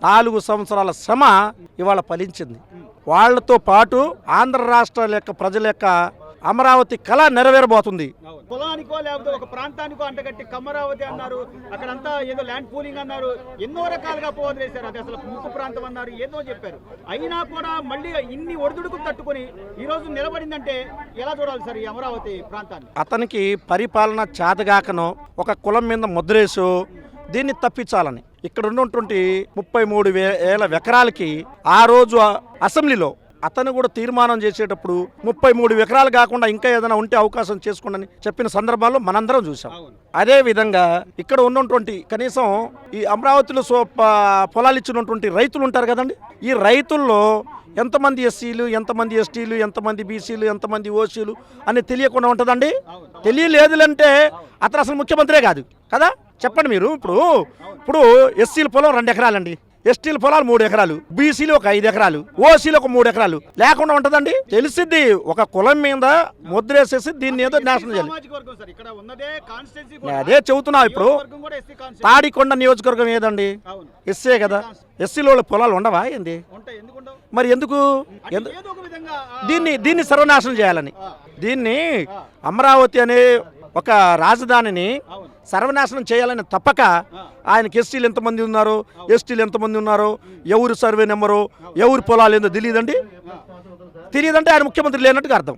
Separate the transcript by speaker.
Speaker 1: 4 సంవత్సరాల శ్రమ ఇవాళ ఫలించింది. వాళ్లతో పాటు ఆంధ్ర రాష్ట్రాల యొక్క ప్రజల యొక్క అమరావతి కళ నెరవేరబోతుంది.
Speaker 2: కులానికో లేకపోతే ఒక ప్రాంతానికో అంటగట్టి కమరావతి అన్నారు, అక్కడంతా ఏదో ల్యాండ్ పూలింగ్ అన్నారు, ఎన్నో రకాలుగా పోవదిలేశారు. అది అసలు ముక్కు ప్రాంతం అన్నారు, ఏదో చెప్పారు. అయినా కూడా మళ్ళీ ఇన్ని ఒడిదుడుకులు తట్టుకొని ఈ రోజు నిలబడిందంటే ఎలా చూడాలి సార్ ఈ అమరావతి ప్రాంతాన్ని?
Speaker 1: అతనికి పరిపాలన చేతగాకనో ఒక కులం మీద ముద్రేసో దీన్ని తప్పించాలని ఇక్కడ ఉన్నటువంటి 33,000 ఎకరాలకి ఆ రోజు అసెంబ్లీలో అతను కూడా తీర్మానం చేసేటప్పుడు 33 ఎకరాలు కాకుండా ఇంకా ఏదైనా ఉంటే అవకాశం చేసుకోండి చెప్పిన సందర్భాల్లో మనందరం చూసాం. అదే విధంగా ఇక్కడ ఉన్నటువంటి కనీసం ఈ అమరావతిలో పొలాలు ఇచ్చినటువంటి రైతులు ఉంటారు కదండి, ఈ రైతుల్లో ఎంతమంది ఎస్సీలు, ఎంతమంది ఎస్టీలు, ఎంతమంది బీసీలు, ఎంతమంది ఓసీలు అని తెలియకుండా ఉంటుందండి. తెలియలేదులంటే అతను అసలు ముఖ్యమంత్రే కాదు కదా. చెప్పండి మీరు. ఇప్పుడు ఎస్సీల పొలం 2 ఎకరాలండి, ఎస్టీల పొలాలు 3 ఎకరాలు, బీసీలు ఒక 5 ఎకరాలు, ఓసీలు ఒక 3 ఎకరాలు లేకుండా ఉంటుందండి. తెలిసిద్ది ఒక కులం మీద ముద్రేసేసి దీన్ని ఏదో నాశనం చేయాలి. అదే చెబుతున్నా. ఇప్పుడు తాడికొండ నియోజకవర్గం ఏదండి, ఎస్సీ కదా. ఎస్సీలో పొలాలు ఉండవా ఏంది? మరి ఎందుకు దీన్ని సర్వనాశనం చేయాలని, దీన్ని అమరావతి అనే ఒక రాజధానిని సర్వనాశనం చేయాలని తప్పక ఆయనకి ఎస్టీలు ఎంతమంది ఉన్నారో, ఎస్టీలు ఎంతమంది ఉన్నారో, ఎవరు సర్వే నెంబరు, ఎవరి పొలాలు ఏందో తెలియదండి. తెలియదంటే ఆయన ముఖ్యమంత్రి లేనట్టుగా అర్థం.